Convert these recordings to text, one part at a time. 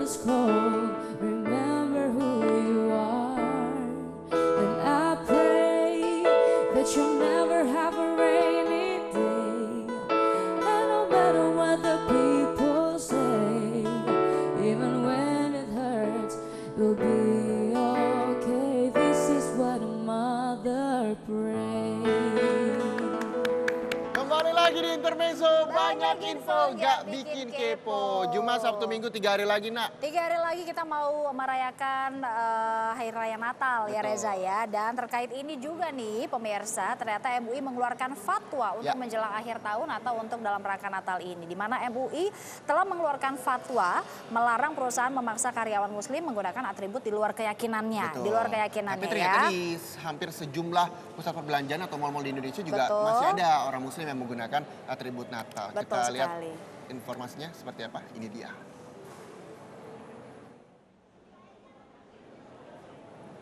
is cold, remember who you are. And I pray that you'll never have a rainy day. And no matter what the people say, even when it hurts, you'll be okay. This is what a mother prays. Kembali lagi di Intermezzo, banyak info gak bikin kepo. Jumat, Sabtu, Minggu, 3 hari lagi, Nak. 3 hari lagi kita mau merayakan Hari Raya Natal. Betul. Ya Reza ya. Dan terkait ini juga nih pemirsa, ternyata MUI mengeluarkan fatwa untuk menjelang akhir tahun atau untuk dalam rangka Natal ini. Di mana MUI telah mengeluarkan fatwa melarang perusahaan memaksa karyawan muslim menggunakan atribut di luar keyakinannya. Betul. Di luar keyakinannya. Tapi ternyata di hampir sejumlah pusat perbelanjaan atau mal-mal di Indonesia juga masih ada orang muslim yang menggunakan atribut Natal. Betul Kita lihat sekali. informasinya seperti apa. Ini dia.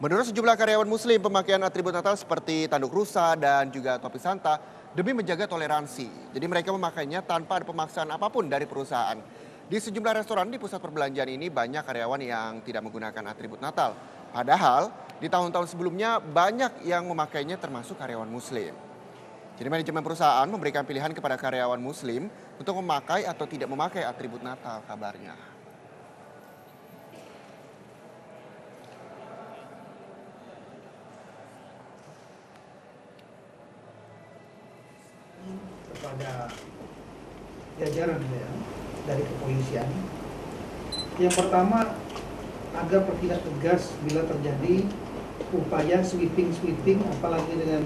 Menurut sejumlah karyawan muslim, pemakaian atribut Natal seperti tanduk rusa dan juga topi Santa demi menjaga toleransi. Jadi mereka memakainya tanpa ada pemaksaan apapun dari perusahaan. Di sejumlah restoran di pusat perbelanjaan ini banyak karyawan yang tidak menggunakan atribut Natal. Padahal di tahun-tahun sebelumnya banyak yang memakainya termasuk karyawan muslim. Jadi manajemen perusahaan memberikan pilihan kepada karyawan muslim untuk memakai atau tidak memakai atribut Natal kabarnya. Kepada jajaran ya, dari kepolisian. Yang pertama, agar bertindak tegas bila terjadi upaya sweeping apalagi dengan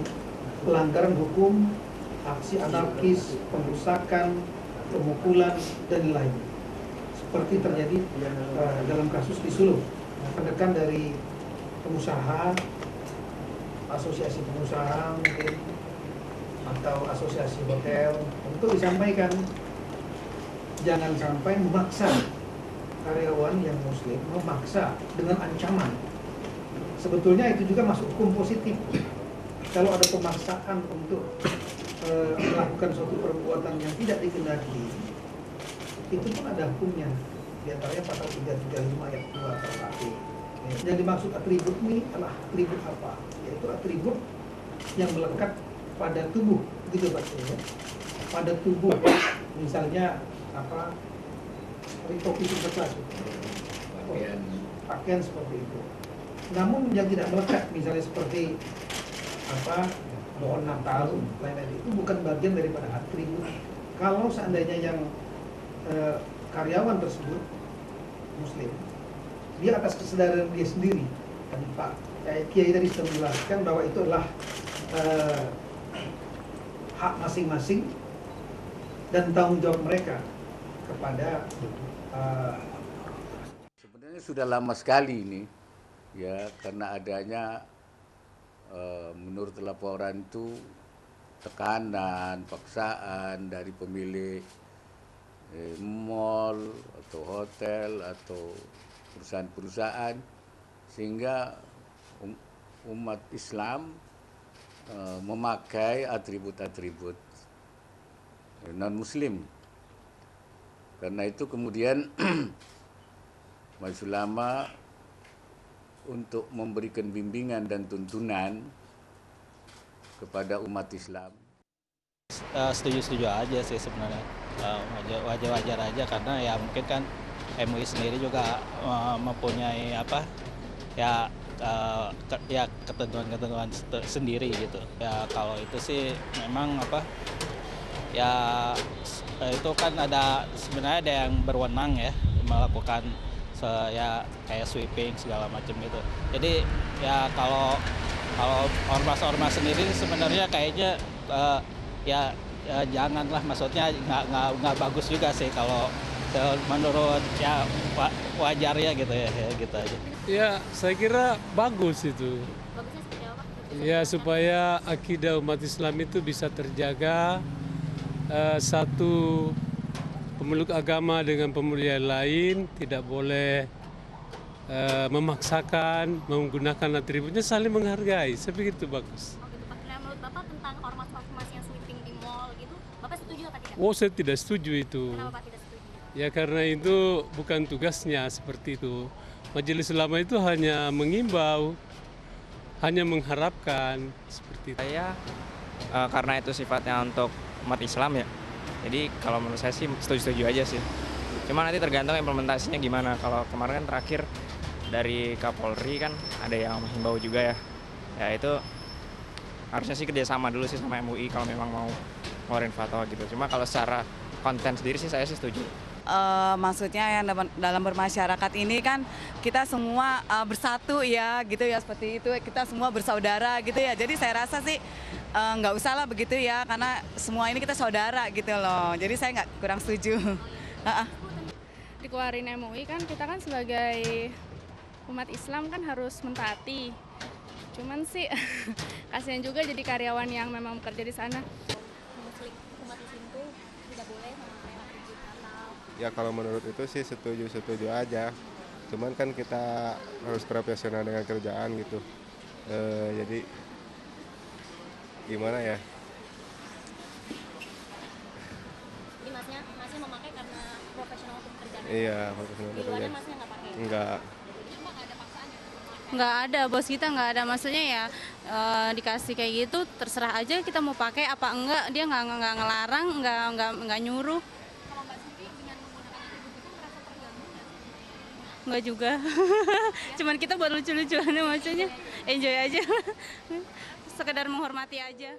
pelanggaran hukum, aksi anarkis, pengrusakan, pemukulan, dan lain-lain. Seperti terjadi dalam kasus di Solo. Rekan dari pengusaha, asosiasi pengusaha mungkin, atau asosiasi hotel, untuk disampaikan jangan sampai memaksa karyawan yang muslim, memaksa dengan ancaman. Sebetulnya itu juga masuk hukum positif. Kalau ada pemaksaan untuk melakukan suatu perbuatan yang tidak dikehendaki, itu pun ada hukumnya. Di antaranya pasal 335 ayat 2 KUHP. Yang dimaksud atribut ini adalah atribut apa? Yaitu atribut yang melekat pada tubuh, gitu Pak ya. Pada tubuh, misalnya apa? Topi kelas, pakaian seperti itu. Namun yang tidak melekat, misalnya seperti apa, pohon Natal, lain-lain, itu bukan bagian daripada atribut. Kalau seandainya yang karyawan tersebut muslim, dia atas kesadaran dia sendiri, tadi Pak Kiai tadi sudah menjelaskan bahwa itu adalah hak masing-masing dan tanggung jawab mereka kepada sebenarnya sudah lama sekali ini ya, karena adanya menurut laporan itu tekanan, paksaan dari pemilik mall atau hotel atau perusahaan-perusahaan, sehingga umat Islam memakai atribut-atribut non-muslim. Karena itu kemudian Majelis Ulama untuk memberikan bimbingan dan tuntunan kepada umat Islam. Setuju-setuju aja sih sebenarnya, wajar-wajar aja, karena ya mungkin kan MUI sendiri juga mempunyai apa ya ya ketentuan-ketentuan sendiri gitu ya. Kalau itu sih memang apa ya, itu kan ada sebenarnya ada yang berwenang ya melakukan ya kayak sweeping segala macam gitu. Jadi ya kalau ormas-ormas sendiri sebenarnya kayaknya ya janganlah, maksudnya nggak bagus juga sih kalau menurut ya wajar ya gitu ya, gitu aja. Ya saya kira bagus itu. Bagusnya seperti apa? Ya supaya akidah umat Islam itu bisa terjaga, satu pemeluk agama dengan pemeluk yang lain tidak boleh memaksakan menggunakan atributnya, saling menghargai. Saya pikir itu bagus. Oh gitu Pak. Nah menurut Bapak tentang ormas-ormas yang sweeping di mall gitu, Bapak setuju apa tidak? Oh saya tidak setuju itu. Kenapa Pak tidak setuju? Ya karena itu bukan tugasnya seperti itu. Majelis Ulama itu hanya mengimbau, hanya mengharapkan seperti itu. Saya karena itu sifatnya untuk umat Islam ya. Jadi kalau menurut saya sih setuju-setuju aja sih. Cuma nanti tergantung implementasinya gimana. Kalau kemarin kan terakhir dari Kapolri kan ada yang menghimbau juga ya. Ya itu harusnya sih kerjasama dulu sih sama MUI kalau memang mau ngeluarin fatwa gitu. Cuma kalau secara konten sendiri sih saya sih setuju. Maksudnya yang dalam bermasyarakat ini kan kita semua bersatu ya gitu ya, seperti itu, kita semua bersaudara gitu ya. Jadi saya rasa sih nggak usah lah begitu ya, karena semua ini kita saudara gitu loh. Jadi saya nggak kurang setuju. Dikeluarin MUI kan kita kan sebagai umat Islam kan harus mentaati. Cuman sih kasihan juga jadi karyawan yang memang bekerja di sana. Umat Muslim itu tidak boleh memakai atribut Natal. Ya kalau menurut itu sih setuju aja. Cuman kan kita harus profesional dengan kerjaan gitu. Jadi gimana ya? Jadi masnya memakai karena profesional untuk pekerjaan. Iya, profesional Di luarnya masnya nggak pakai? Enggak. Nggak ada, bos kita nggak ada. Maksudnya ya dikasih kayak gitu terserah aja kita mau pakai apa enggak. Dia nggak ngelarang, nggak nyuruh. Kalau Mbak sendiri dengan menggunakan atribut itu merasa terganggu nggak? Nggak juga. Cuman kita buat lucu-lucuannya maksudnya. Enjoy aja. Sekedar menghormati aja.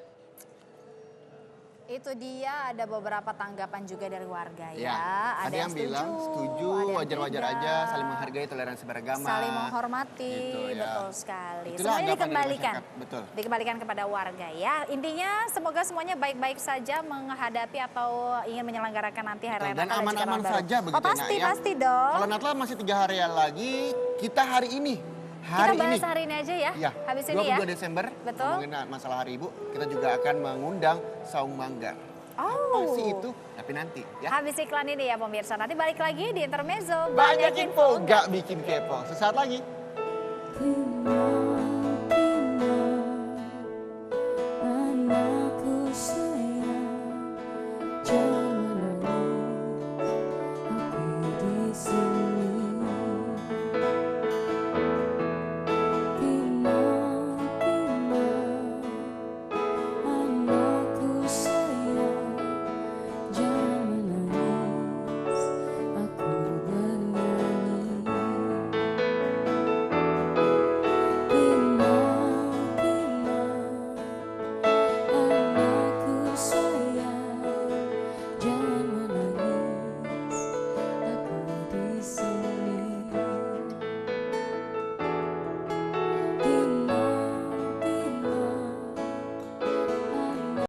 Itu dia, ada beberapa tanggapan juga dari warga ya. Ya, ada yang bilang setuju, ada yang wajar-wajar tidak. aja, saling menghargai toleransi beragama. Saling menghormati, Gitu, ya. betul sekali. Itulah Semuanya anggapan dari dikembalikan, masyarakat, betul. dikembalikan kepada warga ya. Intinya semoga semuanya baik-baik saja menghadapi atau ingin menyelenggarakan nanti hari Betul, raya dan Natal dan juga aman-aman Tahun Baru. saja begitu Oh pasti, Nak, ya. pasti dong. Kalau Natal masih 3 hari lagi, kita hari ini. Kita bahas hari ini aja ya, Iya, habis ini ya. 22 Desember, Betul. ngomongin masalah Hari Ibu, kita juga akan mengundang Saung Manggar. Apa Oh. sih itu? Tapi nanti ya. Habis iklan ini ya pemirsa, nanti balik lagi di Intermezzo. Banyak info, gak bikin kepo. Sesaat lagi. Tinggal